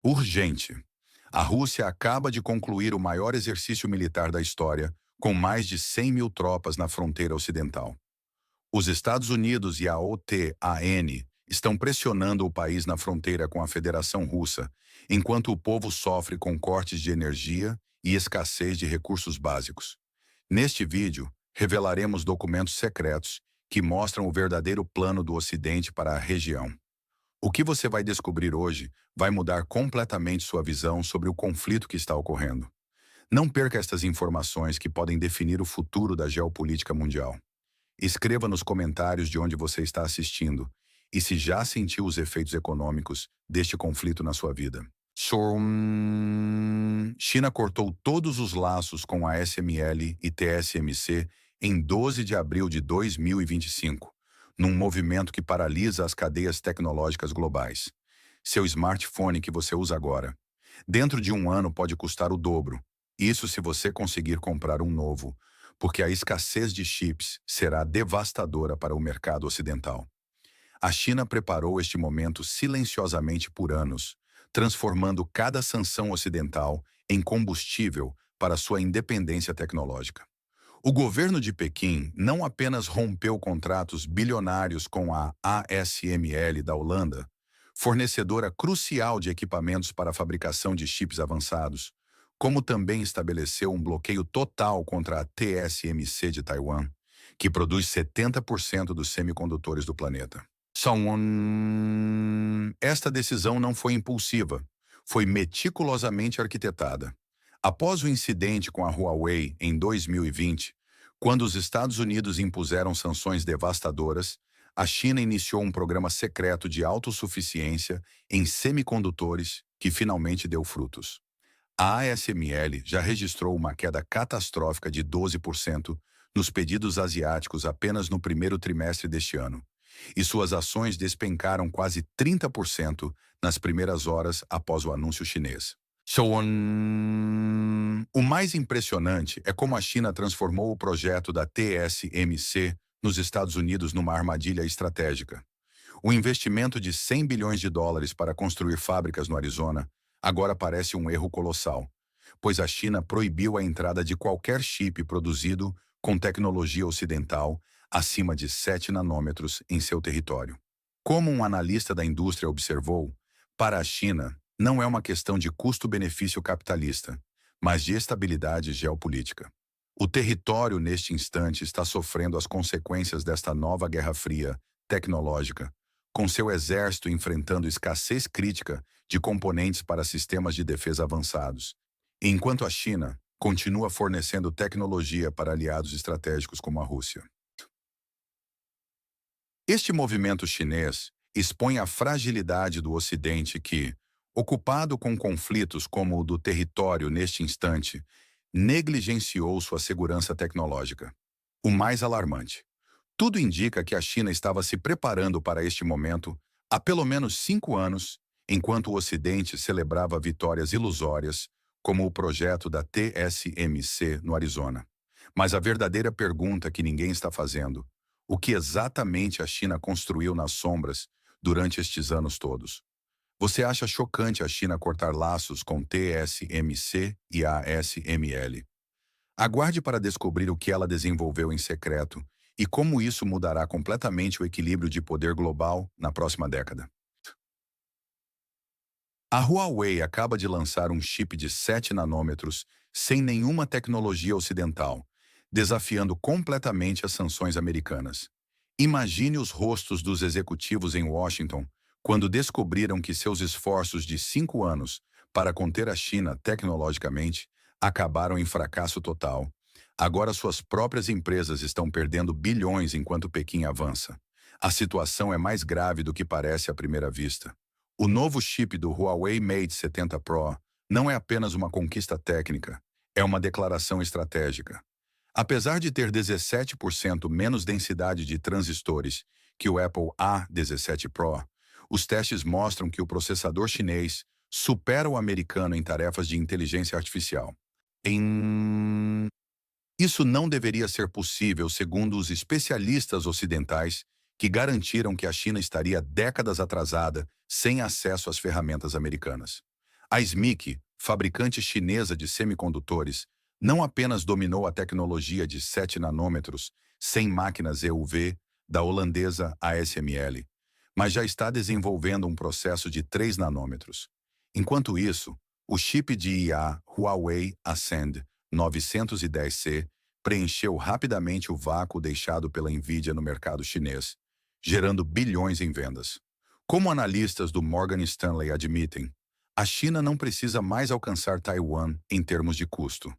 Urgente. A Rússia acaba de concluir o maior exercício militar da história, com mais de 100 mil tropas na fronteira ocidental. Os Estados Unidos e a OTAN estão pressionando o país na fronteira com a Federação Russa, enquanto o povo sofre com cortes de energia e escassez de recursos básicos. Neste vídeo, revelaremos documentos secretos que mostram o verdadeiro plano do Ocidente para a região. O que você vai descobrir hoje vai mudar completamente sua visão sobre o conflito que está ocorrendo. Não perca estas informações que podem definir o futuro da geopolítica mundial. Escreva nos comentários de onde você está assistindo e se já sentiu os efeitos econômicos deste conflito na sua vida. China cortou todos os laços com a SML e TSMC em 12 de abril de 2025, num movimento que paralisa as cadeias tecnológicas globais. Seu smartphone que você usa agora, dentro de um ano pode custar o dobro. Isso se você conseguir comprar um novo, porque a escassez de chips será devastadora para o mercado ocidental. A China preparou este momento silenciosamente por anos, transformando cada sanção ocidental em combustível para sua independência tecnológica. O governo de Pequim não apenas rompeu contratos bilionários com a ASML da Holanda, fornecedora crucial de equipamentos para a fabricação de chips avançados, como também estabeleceu um bloqueio total contra a TSMC de Taiwan, que produz 70% dos semicondutores do planeta. Esta decisão não foi impulsiva, foi meticulosamente arquitetada. Após o incidente com a Huawei em 2020, quando os Estados Unidos impuseram sanções devastadoras, a China iniciou um programa secreto de autossuficiência em semicondutores que finalmente deu frutos. A ASML já registrou uma queda catastrófica de 12% nos pedidos asiáticos apenas no primeiro trimestre deste ano, e suas ações despencaram quase 30% nas primeiras horas após o anúncio chinês. O mais impressionante é como a China transformou o projeto da TSMC nos Estados Unidos numa armadilha estratégica. O investimento de 100 bilhões de dólares para construir fábricas no Arizona agora parece um erro colossal, pois a China proibiu a entrada de qualquer chip produzido com tecnologia ocidental acima de 7 nanômetros em seu território. Como um analista da indústria observou, para a China, não é uma questão de custo-benefício capitalista, mas de estabilidade geopolítica. O território, neste instante, está sofrendo as consequências desta nova Guerra Fria tecnológica, com seu exército enfrentando escassez crítica de componentes para sistemas de defesa avançados, enquanto a China continua fornecendo tecnologia para aliados estratégicos como a Rússia. Este movimento chinês expõe a fragilidade do Ocidente que, ocupado com conflitos como o do território neste instante, negligenciou sua segurança tecnológica. O mais alarmante: tudo indica que a China estava se preparando para este momento há pelo menos 5 anos, enquanto o Ocidente celebrava vitórias ilusórias, como o projeto da TSMC no Arizona. Mas a verdadeira pergunta que ninguém está fazendo: o que exatamente a China construiu nas sombras durante estes anos todos? Você acha chocante a China cortar laços com TSMC e ASML? Aguarde para descobrir o que ela desenvolveu em secreto e como isso mudará completamente o equilíbrio de poder global na próxima década. A Huawei acaba de lançar um chip de 7 nanômetros sem nenhuma tecnologia ocidental, desafiando completamente as sanções americanas. Imagine os rostos dos executivos em Washington quando descobriram que seus esforços de 5 anos para conter a China tecnologicamente acabaram em fracasso total. Agora suas próprias empresas estão perdendo bilhões enquanto Pequim avança. A situação é mais grave do que parece à primeira vista. O novo chip do Huawei Mate 70 Pro não é apenas uma conquista técnica, é uma declaração estratégica. Apesar de ter 17% menos densidade de transistores que o Apple A17 Pro, os testes mostram que o processador chinês supera o americano em tarefas de inteligência artificial. Isso não deveria ser possível, segundo os especialistas ocidentais, que garantiram que a China estaria décadas atrasada, sem acesso às ferramentas americanas. A SMIC, fabricante chinesa de semicondutores, não apenas dominou a tecnologia de 7 nanômetros, sem máquinas EUV, da holandesa ASML, mas já está desenvolvendo um processo de 3 nanômetros. Enquanto isso, o chip de IA Huawei Ascend 910C preencheu rapidamente o vácuo deixado pela Nvidia no mercado chinês, gerando bilhões em vendas. Como analistas do Morgan Stanley admitem, a China não precisa mais alcançar Taiwan em termos de custo.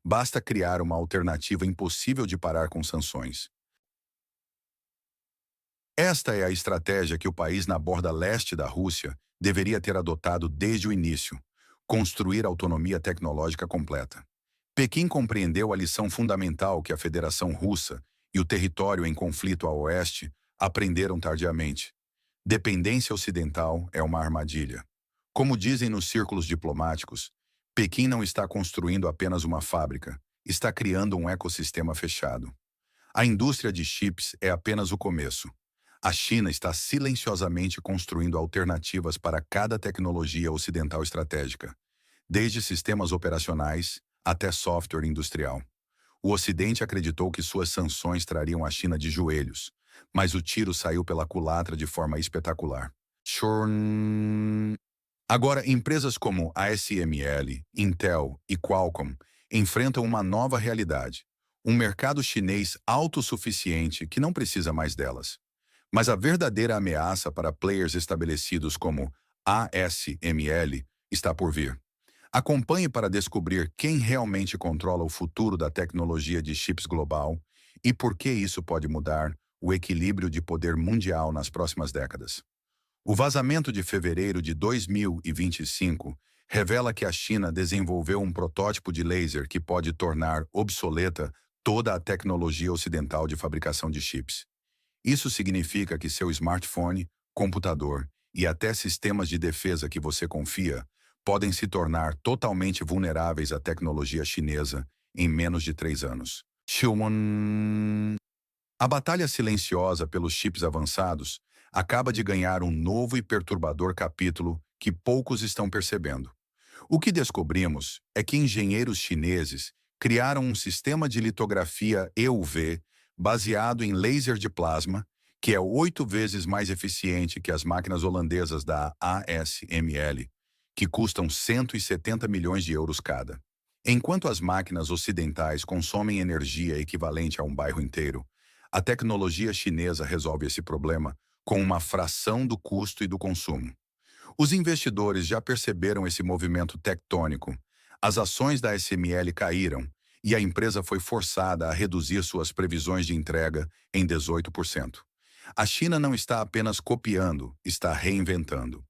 Basta criar uma alternativa impossível de parar com sanções. Esta é a estratégia que o país na borda leste da Rússia deveria ter adotado desde o início: construir autonomia tecnológica completa. Pequim compreendeu a lição fundamental que a Federação Russa e o território em conflito a oeste aprenderam tardiamente. Dependência ocidental é uma armadilha. Como dizem nos círculos diplomáticos, Pequim não está construindo apenas uma fábrica, está criando um ecossistema fechado. A indústria de chips é apenas o começo. A China está silenciosamente construindo alternativas para cada tecnologia ocidental estratégica, desde sistemas operacionais até software industrial. O Ocidente acreditou que suas sanções trariam a China de joelhos, mas o tiro saiu pela culatra de forma espetacular. Agora, empresas como a ASML, Intel e Qualcomm enfrentam uma nova realidade: um mercado chinês autossuficiente que não precisa mais delas. Mas a verdadeira ameaça para players estabelecidos como ASML está por vir. Acompanhe para descobrir quem realmente controla o futuro da tecnologia de chips global e por que isso pode mudar o equilíbrio de poder mundial nas próximas décadas. O vazamento de fevereiro de 2025 revela que a China desenvolveu um protótipo de laser que pode tornar obsoleta toda a tecnologia ocidental de fabricação de chips. Isso significa que seu smartphone, computador e até sistemas de defesa que você confia podem se tornar totalmente vulneráveis à tecnologia chinesa em menos de 3 anos. A batalha silenciosa pelos chips avançados acaba de ganhar um novo e perturbador capítulo que poucos estão percebendo. O que descobrimos é que engenheiros chineses criaram um sistema de litografia EUV baseado em laser de plasma, que é 8 vezes mais eficiente que as máquinas holandesas da ASML, que custam 170 milhões de euros cada. Enquanto as máquinas ocidentais consomem energia equivalente a um bairro inteiro, a tecnologia chinesa resolve esse problema com uma fração do custo e do consumo. Os investidores já perceberam esse movimento tectônico. As ações da ASML caíram e a empresa foi forçada a reduzir suas previsões de entrega em 18%. A China não está apenas copiando, está reinventando.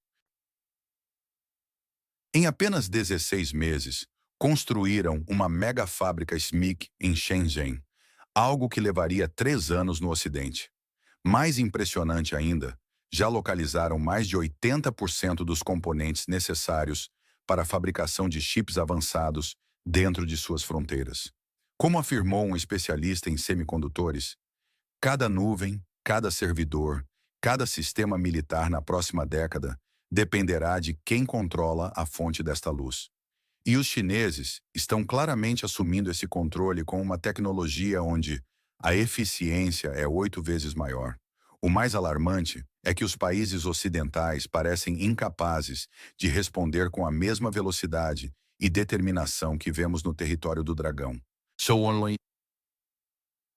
Em apenas 16 meses, construíram uma mega fábrica SMIC em Shenzhen, algo que levaria 3 anos no Ocidente. Mais impressionante ainda, já localizaram mais de 80% dos componentes necessários para a fabricação de chips avançados dentro de suas fronteiras. Como afirmou um especialista em semicondutores, cada nuvem, cada servidor, cada sistema militar na próxima década dependerá de quem controla a fonte desta luz. E os chineses estão claramente assumindo esse controle com uma tecnologia onde a eficiência é 8 vezes maior. O mais alarmante é que os países ocidentais parecem incapazes de responder com a mesma velocidade e determinação que vemos no território do dragão.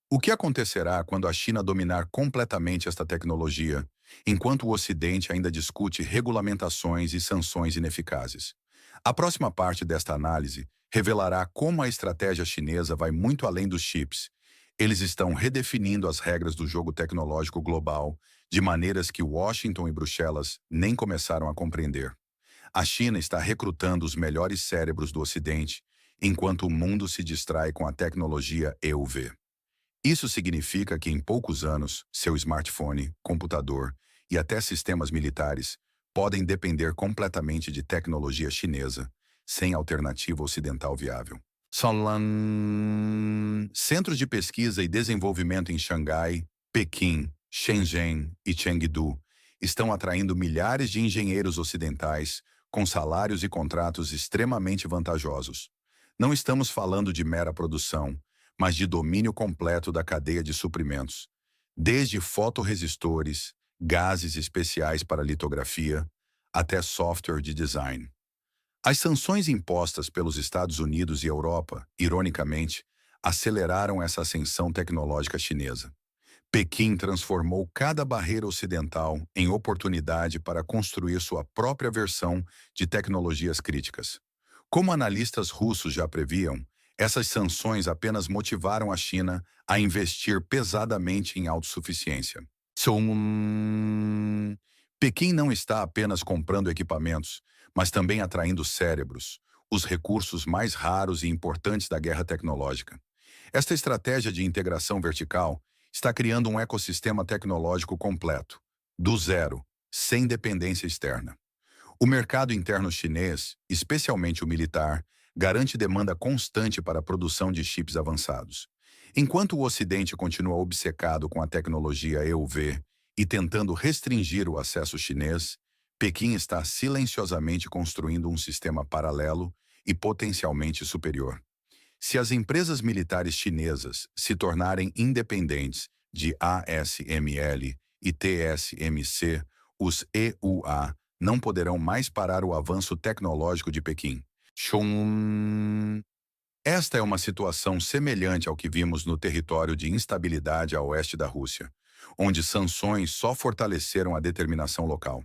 O que acontecerá quando a China dominar completamente esta tecnologia, enquanto o Ocidente ainda discute regulamentações e sanções ineficazes? A próxima parte desta análise revelará como a estratégia chinesa vai muito além dos chips. Eles estão redefinindo as regras do jogo tecnológico global de maneiras que Washington e Bruxelas nem começaram a compreender. A China está recrutando os melhores cérebros do Ocidente, enquanto o mundo se distrai com a tecnologia EUV. Isso significa que em poucos anos, seu smartphone, computador e até sistemas militares podem depender completamente de tecnologia chinesa, sem alternativa ocidental viável. Centros de pesquisa e desenvolvimento em Xangai, Pequim, Shenzhen e Chengdu estão atraindo milhares de engenheiros ocidentais com salários e contratos extremamente vantajosos. Não estamos falando de mera produção, mas de domínio completo da cadeia de suprimentos, desde fotorresistores, gases especiais para litografia, até software de design. As sanções impostas pelos Estados Unidos e Europa, ironicamente, aceleraram essa ascensão tecnológica chinesa. Pequim transformou cada barreira ocidental em oportunidade para construir sua própria versão de tecnologias críticas. Como analistas russos já previam, essas sanções apenas motivaram a China a investir pesadamente em autossuficiência. Pequim não está apenas comprando equipamentos, mas também atraindo cérebros, os recursos mais raros e importantes da guerra tecnológica. Esta estratégia de integração vertical está criando um ecossistema tecnológico completo, do zero, sem dependência externa. O mercado interno chinês, especialmente o militar, garante demanda constante para a produção de chips avançados. Enquanto o Ocidente continua obcecado com a tecnologia EUV e tentando restringir o acesso chinês, Pequim está silenciosamente construindo um sistema paralelo e potencialmente superior. Se as empresas militares chinesas se tornarem independentes de ASML e TSMC, os EUA não poderão mais parar o avanço tecnológico de Pequim. Esta é uma situação semelhante ao que vimos no território de instabilidade a oeste da Rússia, onde sanções só fortaleceram a determinação local.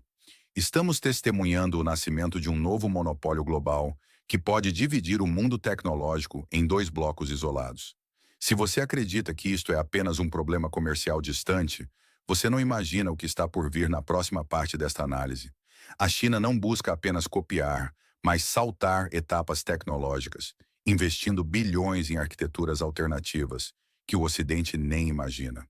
Estamos testemunhando o nascimento de um novo monopólio global que pode dividir o mundo tecnológico em dois blocos isolados. Se você acredita que isto é apenas um problema comercial distante, você não imagina o que está por vir na próxima parte desta análise. A China não busca apenas copiar, mas saltar etapas tecnológicas, investindo bilhões em arquiteturas alternativas que o Ocidente nem imagina.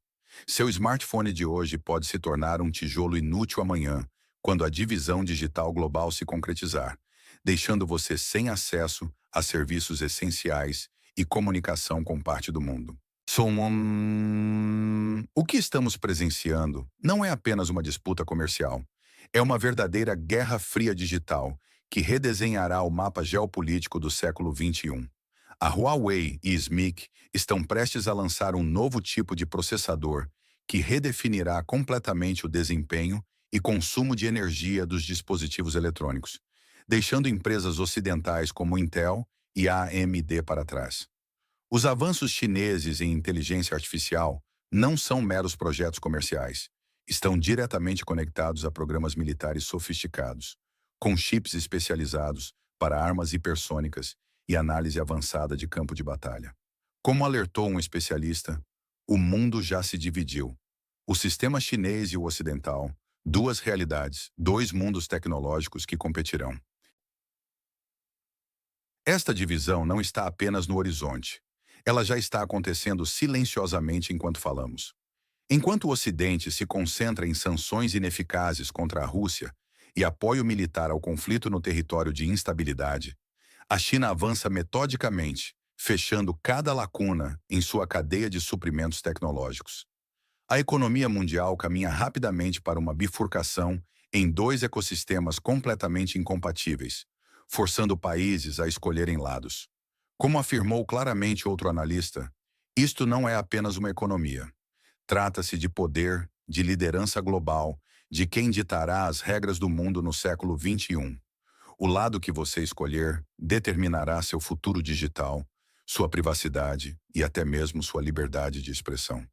Seu smartphone de hoje pode se tornar um tijolo inútil amanhã, quando a divisão digital global se concretizar, deixando você sem acesso a serviços essenciais e comunicação com parte do mundo. O que estamos presenciando não é apenas uma disputa comercial. É uma verdadeira guerra fria digital que redesenhará o mapa geopolítico do século XXI. A Huawei e SMIC estão prestes a lançar um novo tipo de processador que redefinirá completamente o desempenho e consumo de energia dos dispositivos eletrônicos, deixando empresas ocidentais como Intel e a AMD para trás. Os avanços chineses em inteligência artificial não são meros projetos comerciais. Estão diretamente conectados a programas militares sofisticados, com chips especializados para armas hipersônicas e análise avançada de campo de batalha. Como alertou um especialista, o mundo já se dividiu. O sistema chinês e o ocidental, duas realidades, dois mundos tecnológicos que competirão. Esta divisão não está apenas no horizonte. Ela já está acontecendo silenciosamente enquanto falamos. Enquanto o Ocidente se concentra em sanções ineficazes contra a Rússia e apoio militar ao conflito no território de instabilidade, a China avança metodicamente, fechando cada lacuna em sua cadeia de suprimentos tecnológicos. A economia mundial caminha rapidamente para uma bifurcação em dois ecossistemas completamente incompatíveis, forçando países a escolherem lados. Como afirmou claramente outro analista, isto não é apenas uma economia. Trata-se de poder, de liderança global, de quem ditará as regras do mundo no século XXI. O lado que você escolher determinará seu futuro digital, sua privacidade e até mesmo sua liberdade de expressão.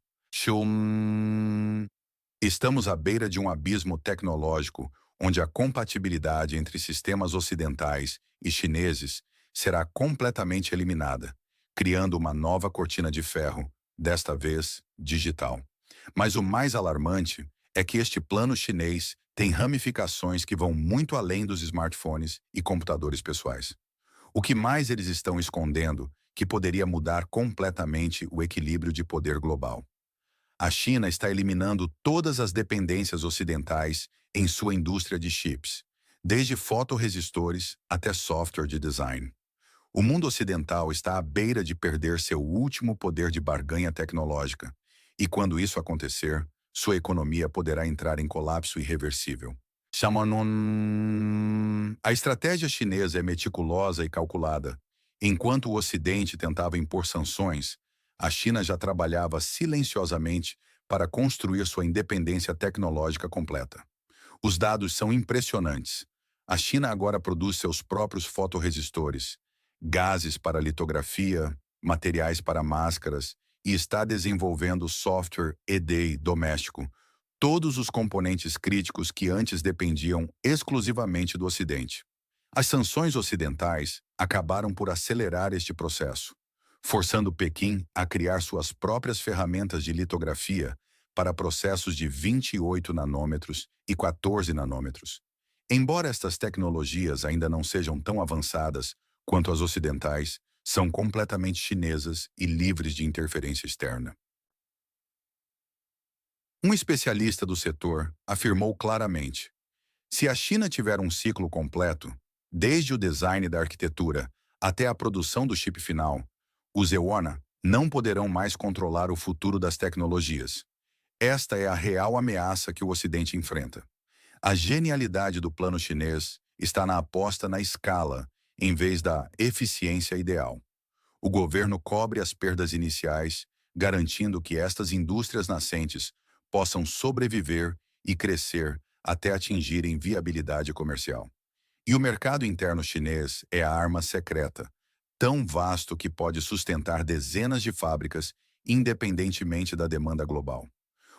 Estamos à beira de um abismo tecnológico onde a compatibilidade entre sistemas ocidentais e chineses será completamente eliminada, criando uma nova cortina de ferro, desta vez digital. Mas o mais alarmante é que este plano chinês tem ramificações que vão muito além dos smartphones e computadores pessoais. O que mais eles estão escondendo que poderia mudar completamente o equilíbrio de poder global? A China está eliminando todas as dependências ocidentais em sua indústria de chips, desde fotorresistores até software de design. O mundo ocidental está à beira de perder seu último poder de barganha tecnológica, e quando isso acontecer, sua economia poderá entrar em colapso irreversível. A estratégia chinesa é meticulosa e calculada. Enquanto o Ocidente tentava impor sanções, a China já trabalhava silenciosamente para construir sua independência tecnológica completa. Os dados são impressionantes. A China agora produz seus próprios fotorresistores, gases para litografia, materiais para máscaras e está desenvolvendo software EDI doméstico, todos os componentes críticos que antes dependiam exclusivamente do Ocidente. As sanções ocidentais acabaram por acelerar este processo, forçando Pequim a criar suas próprias ferramentas de litografia para processos de 28 nanômetros e 14 nanômetros. Embora estas tecnologias ainda não sejam tão avançadas quanto as ocidentais, são completamente chinesas e livres de interferência externa. Um especialista do setor afirmou claramente: se a China tiver um ciclo completo, desde o design da arquitetura até a produção do chip final, os EUANA não poderão mais controlar o futuro das tecnologias. Esta é a real ameaça que o Ocidente enfrenta. A genialidade do plano chinês está na aposta na escala, em vez da eficiência ideal. O governo cobre as perdas iniciais, garantindo que estas indústrias nascentes possam sobreviver e crescer até atingirem viabilidade comercial. E o mercado interno chinês é a arma secreta, tão vasto que pode sustentar dezenas de fábricas independentemente da demanda global.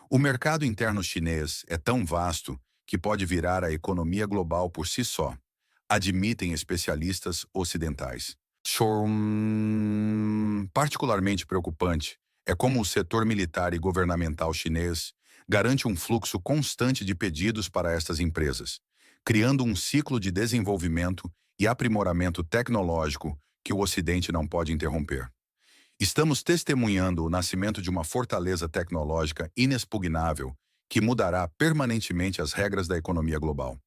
O mercado interno chinês é tão vasto que pode virar a economia global por si só, admitem especialistas ocidentais. Particularmente preocupante é como o setor militar e governamental chinês garante um fluxo constante de pedidos para estas empresas, criando um ciclo de desenvolvimento e aprimoramento tecnológico que o Ocidente não pode interromper. Estamos testemunhando o nascimento de uma fortaleza tecnológica inexpugnável que mudará permanentemente as regras da economia global.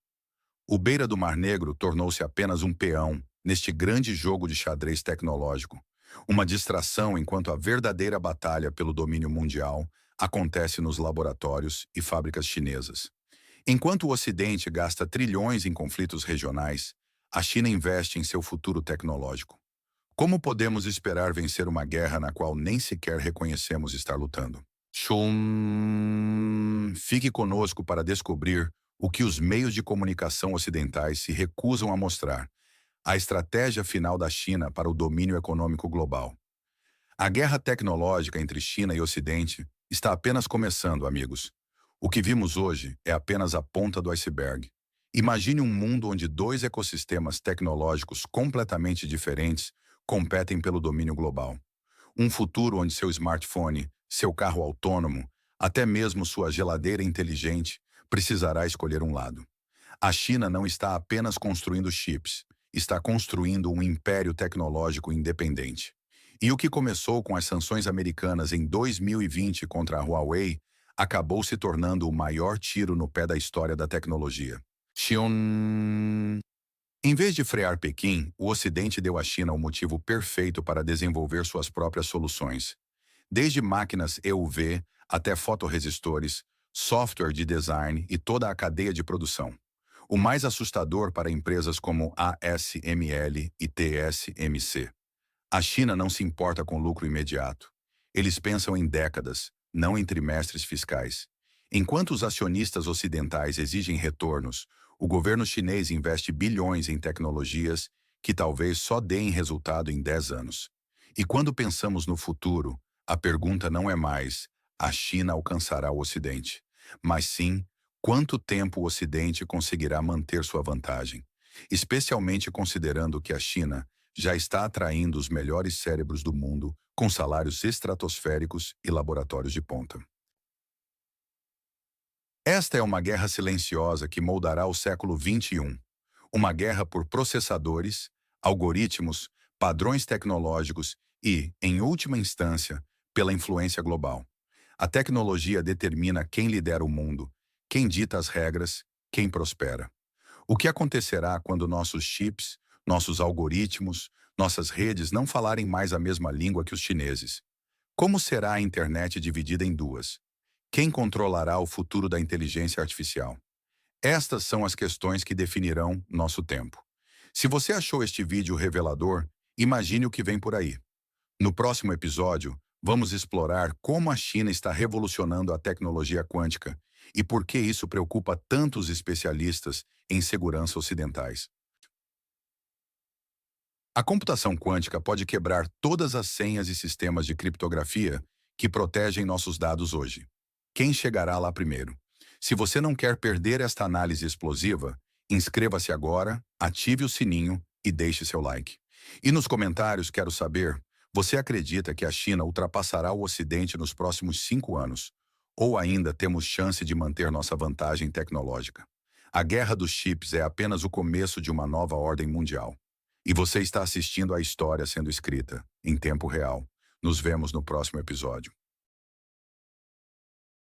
O Beira do Mar Negro tornou-se apenas um peão neste grande jogo de xadrez tecnológico, uma distração enquanto a verdadeira batalha pelo domínio mundial acontece nos laboratórios e fábricas chinesas. Enquanto o Ocidente gasta trilhões em conflitos regionais, a China investe em seu futuro tecnológico. Como podemos esperar vencer uma guerra na qual nem sequer reconhecemos estar lutando? Fique conosco para descobrir o que os meios de comunicação ocidentais se recusam a mostrar: a estratégia final da China para o domínio econômico global. A guerra tecnológica entre China e Ocidente está apenas começando, amigos. O que vimos hoje é apenas a ponta do iceberg. Imagine um mundo onde dois ecossistemas tecnológicos completamente diferentes competem pelo domínio global. Um futuro onde seu smartphone, seu carro autônomo, até mesmo sua geladeira inteligente, precisará escolher um lado. A China não está apenas construindo chips, está construindo um império tecnológico independente. E o que começou com as sanções americanas em 2020 contra a Huawei acabou se tornando o maior tiro no pé da história da tecnologia. Em vez de frear Pequim, o Ocidente deu à China o motivo perfeito para desenvolver suas próprias soluções. Desde máquinas EUV até fotorresistores, software de design e toda a cadeia de produção. O mais assustador para empresas como ASML e TSMC. A China não se importa com lucro imediato. Eles pensam em décadas, não em trimestres fiscais. Enquanto os acionistas ocidentais exigem retornos, o governo chinês investe bilhões em tecnologias que talvez só deem resultado em 10 anos. E quando pensamos no futuro, a pergunta não é mais: a China alcançará o Ocidente, mas sim: quanto tempo o Ocidente conseguirá manter sua vantagem, especialmente considerando que a China já está atraindo os melhores cérebros do mundo com salários estratosféricos e laboratórios de ponta. Esta é uma guerra silenciosa que moldará o século XXI. Uma guerra por processadores, algoritmos, padrões tecnológicos e, em última instância, pela influência global. A tecnologia determina quem lidera o mundo, quem dita as regras, quem prospera. O que acontecerá quando nossos chips, nossos algoritmos, nossas redes não falarem mais a mesma língua que os chineses? Como será a internet dividida em duas? Quem controlará o futuro da inteligência artificial? Estas são as questões que definirão nosso tempo. Se você achou este vídeo revelador, imagine o que vem por aí. No próximo episódio, vamos explorar como a China está revolucionando a tecnologia quântica e por que isso preocupa tantos especialistas em segurança ocidentais. A computação quântica pode quebrar todas as senhas e sistemas de criptografia que protegem nossos dados hoje. Quem chegará lá primeiro? Se você não quer perder esta análise explosiva, inscreva-se agora, ative o sininho e deixe seu like. E nos comentários quero saber, você acredita que a China ultrapassará o Ocidente nos próximos 5 anos? Ou ainda temos chance de manter nossa vantagem tecnológica? A guerra dos chips é apenas o começo de uma nova ordem mundial. E você está assistindo à história sendo escrita, em tempo real. Nos vemos no próximo episódio.